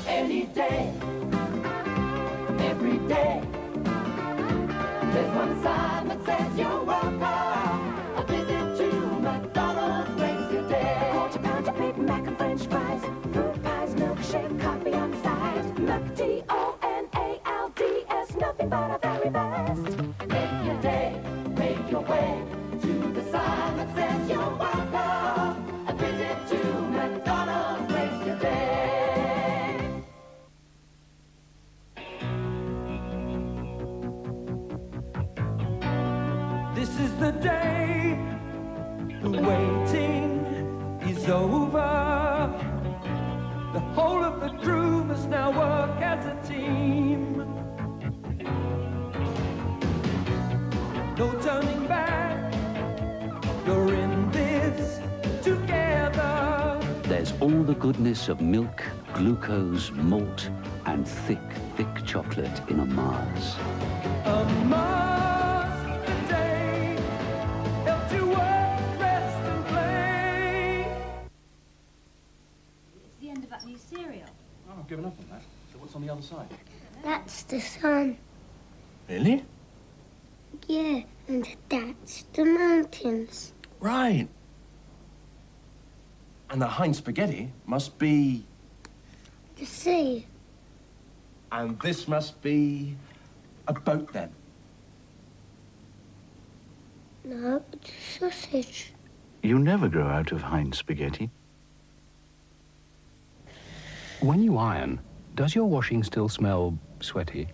Any day, every day, there's one sign that says you're welcome. A visit to McDonald's makes your day. Quarter pounder, Big Mac and French fries, fruit pies, milkshake, coffee on the side. McDonalds, nothing but our very best. Make your day, make your way to the sign that says you're welcome. A visit to McDonald's makes your day. This is the day, the waiting is over. The whole of the crew must now work as a team. No turning back, you're in this together. There's all the goodness of milk, glucose, malt, and thick, thick chocolate in a Mars. A Mars, the day, helps you work, rest, and play. It's the end of that new serial. Oh, I've given up on that. So what's on the other side? That's the sun. Really? Yeah, and that's the mountains. Right. And the Heinz spaghetti must be... The sea. And this must be a boat then. No, it's a sausage. You never grow out of Heinz spaghetti. When you iron, does your washing still smell sweaty?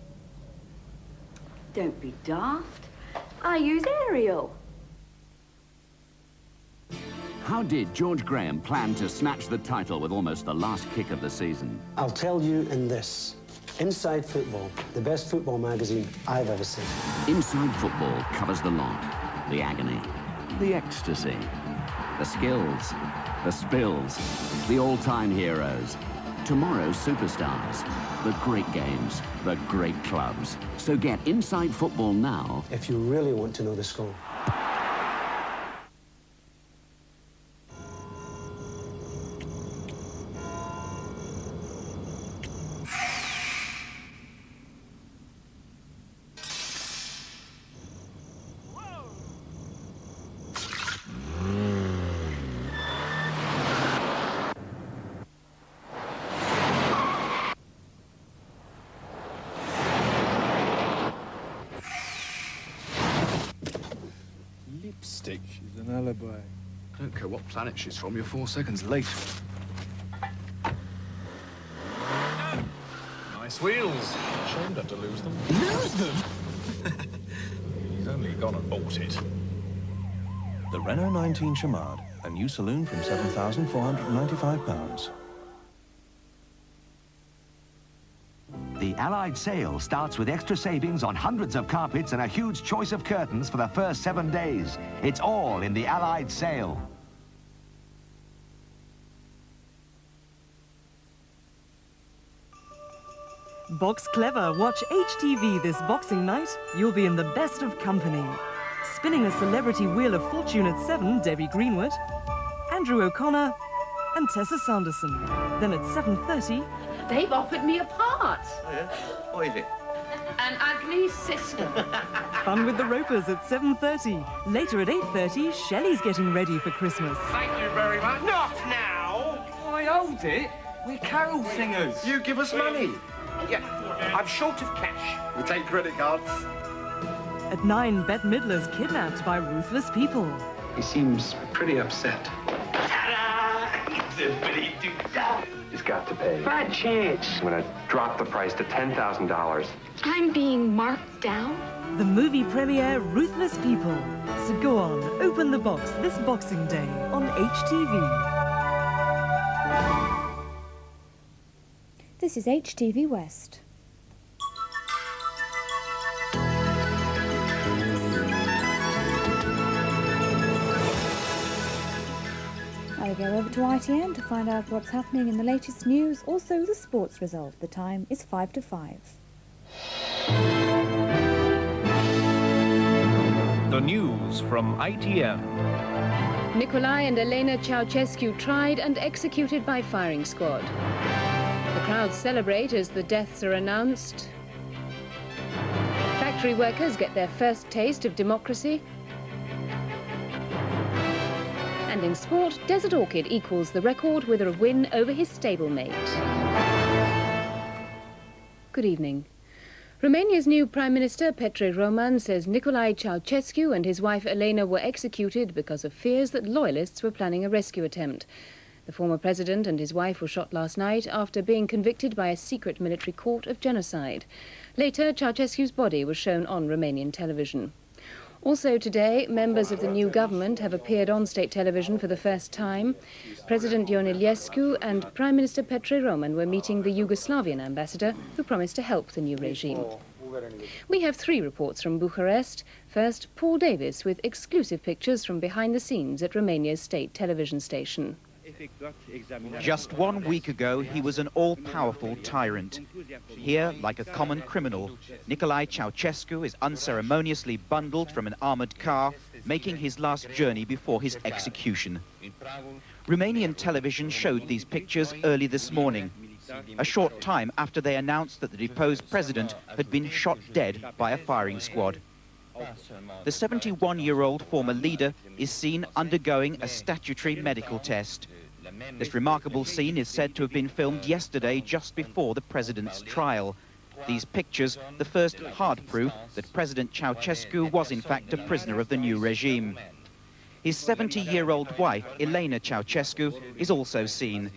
Don't be daft. I use Ariel. How did George Graham plan to snatch the title with almost the last kick of the season? I'll tell you in this. Inside Football, the best football magazine I've ever seen. Inside Football covers the lot. The agony, the ecstasy, the skills, the spills, the all-time heroes, tomorrow's superstars, the great games, the great clubs. So get Inside Football now. If you really want to know the score. Lipstick. She's an alibi. I don't care what planet she's from, you're 4 seconds late. Nice wheels. Shame to have to lose them. Lose them? He's only gone and bought it. The Renault 19 Chamard, a new saloon from £7,495. The Allied sale starts with extra savings on hundreds of carpets and a huge choice of curtains for the first 7 days. It's all in the Allied sale. Box Clever. Watch HTV this Boxing night. You'll be in the best of company. Spinning a celebrity wheel of fortune at 7, Debbie Greenwood, Andrew O'Connor, and Tessa Sanderson. Then at 7:30... They've offered me a part. Oh, yeah? What is it? An ugly sister. Fun with the Ropers at 7:30. Later at 8:30, Shelley's getting ready for Christmas. Thank you very much. Not now! Why, hold it. We're carol singers. You give us money. Yeah, I'm short of cash. We take credit cards. At 9, Bette Midler's kidnapped by ruthless people. He seems pretty upset. He's got to pay. Bad chance. I'm gonna drop the price to $10,000. I'm being marked down? The movie premiere, Ruthless People. So go on, open the box this Boxing Day on HTV. This is HTV West. I go over to ITN to find out what's happening in the latest news, also the sports result. The time is 5 to 5. The news from ITN. Nicolae and Elena Ceausescu tried and executed by firing squad. The crowds celebrate as the deaths are announced. Factory workers get their first taste of democracy. And in sport, Desert Orchid equals the record with a win over his stablemate. Good evening. Romania's new Prime Minister, Petre Roman, says Nicolae Ceausescu and his wife Elena were executed because of fears that loyalists were planning a rescue attempt. The former president and his wife were shot last night after being convicted by a secret military court of genocide. Later, Ceausescu's body was shown on Romanian television. Also today, members of the new government have appeared on state television for the first time. President Ion Iliescu and Prime Minister Petre Roman were meeting the Yugoslavian ambassador, who promised to help the new regime. We have 3 reports from Bucharest. First, Paul Davis with exclusive pictures from behind the scenes at Romania's state television station. Just 1 week ago, he was an all-powerful tyrant. Here, like a common criminal, Nicolae Ceausescu is unceremoniously bundled from an armoured car, making his last journey before his execution. Romanian television showed these pictures early this morning, a short time after they announced that the deposed president had been shot dead by a firing squad. The 71-year-old former leader is seen undergoing a statutory medical test. This remarkable scene is said to have been filmed yesterday just before the president's trial. These pictures, the first hard proof that President Ceausescu was in fact a prisoner of the new regime. His 70-year-old wife, Elena Ceausescu, is also seen.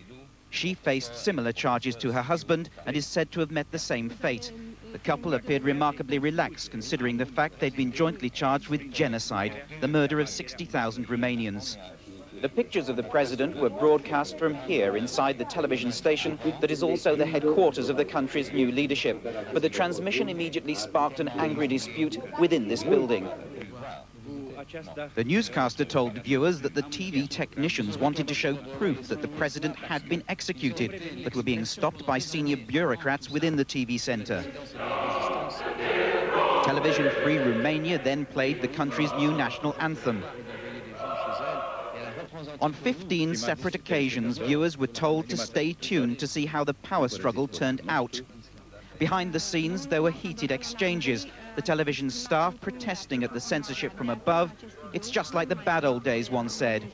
She faced similar charges to her husband and is said to have met the same fate. The couple appeared remarkably relaxed, considering the fact they'd been jointly charged with genocide, the murder of 60,000 Romanians. The pictures of the president were broadcast from here, inside the television station that is also the headquarters of the country's new leadership. But the transmission immediately sparked an angry dispute within this building. The newscaster told viewers that the TV technicians wanted to show proof that the president had been executed, but were being stopped by senior bureaucrats within the TV centre. Television Free Romania then played the country's new national anthem. On 15 separate occasions, viewers were told to stay tuned to see how the power struggle turned out. Behind the scenes, there were heated exchanges, the television staff protesting at the censorship from above. It's just like the bad old days, one said.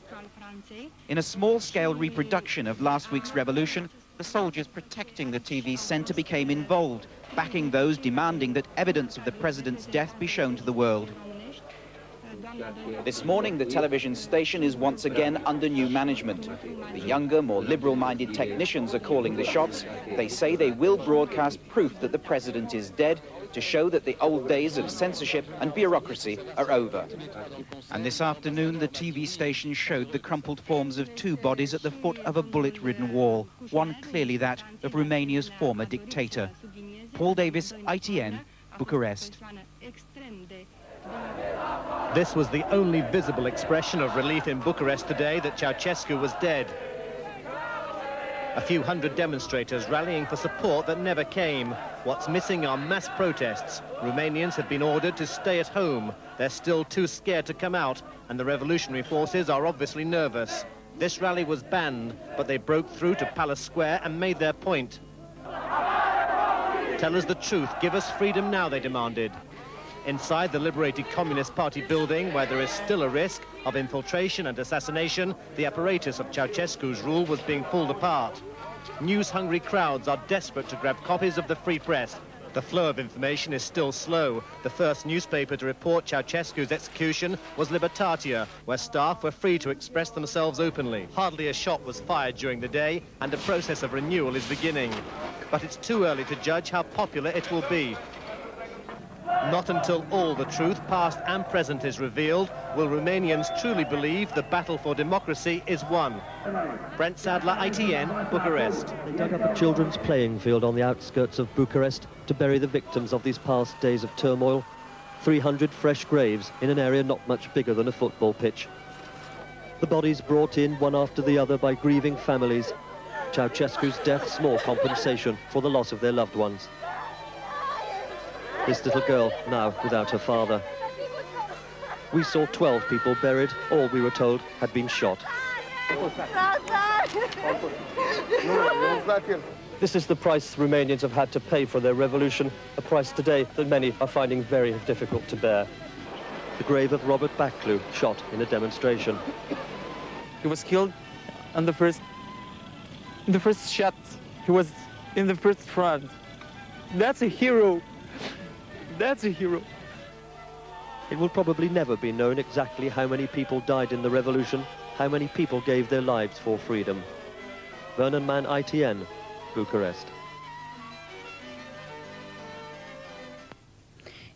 In a small-scale reproduction of last week's revolution, the soldiers protecting the TV centre became involved, backing those demanding that evidence of the president's death be shown to the world. This morning, the television station is once again under new management. The younger, more liberal-minded technicians are calling the shots. They say they will broadcast proof that the president is dead to show that the old days of censorship and bureaucracy are over. And this afternoon, the TV station showed the crumpled forms of 2 bodies at the foot of a bullet-ridden wall, one clearly that of Romania's former dictator. Paul Davis, ITN, Bucharest. This was the only visible expression of relief in Bucharest today that Ceausescu was dead. A few hundred demonstrators rallying for support that never came. What's missing are mass protests. Romanians have been ordered to stay at home. They're still too scared to come out, and the revolutionary forces are obviously nervous. This rally was banned, but they broke through to Palace Square and made their point. Tell us the truth, give us freedom now, they demanded. Inside the liberated Communist Party building, where there is still a risk of infiltration and assassination, the apparatus of Ceausescu's rule was being pulled apart. News-hungry crowds are desperate to grab copies of the free press. The flow of information is still slow. The first newspaper to report Ceausescu's execution was Libertatea, where staff were free to express themselves openly. Hardly a shot was fired during the day, and a process of renewal is beginning. But it's too early to judge how popular it will be. Not until all the truth, past and present, is revealed, will Romanians truly believe the battle for democracy is won. Brent Sadler, ITN, Bucharest. They dug up a children's playing field on the outskirts of Bucharest to bury the victims of these past days of turmoil. 300 fresh graves in an area not much bigger than a football pitch. The bodies brought in one after the other by grieving families. Ceausescu's death small compensation for the loss of their loved ones. This little girl now without her father. We saw 12 people buried. All, we were told, had been shot. This is the price Romanians have had to pay for their revolution, a price today that many are finding very difficult to bear. The grave of Robert Baclu, shot in a demonstration. He was killed on the first shot. He was in the first front. That's a hero. That's a hero. It will probably never be known exactly how many people died in the revolution, how many people gave their lives for freedom. Vernon Mann, ITN, Bucharest.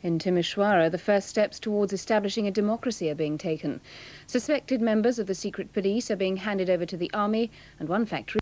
In Timișoara, the first steps towards establishing a democracy are being taken. Suspected members of the secret police are being handed over to the army, and one factory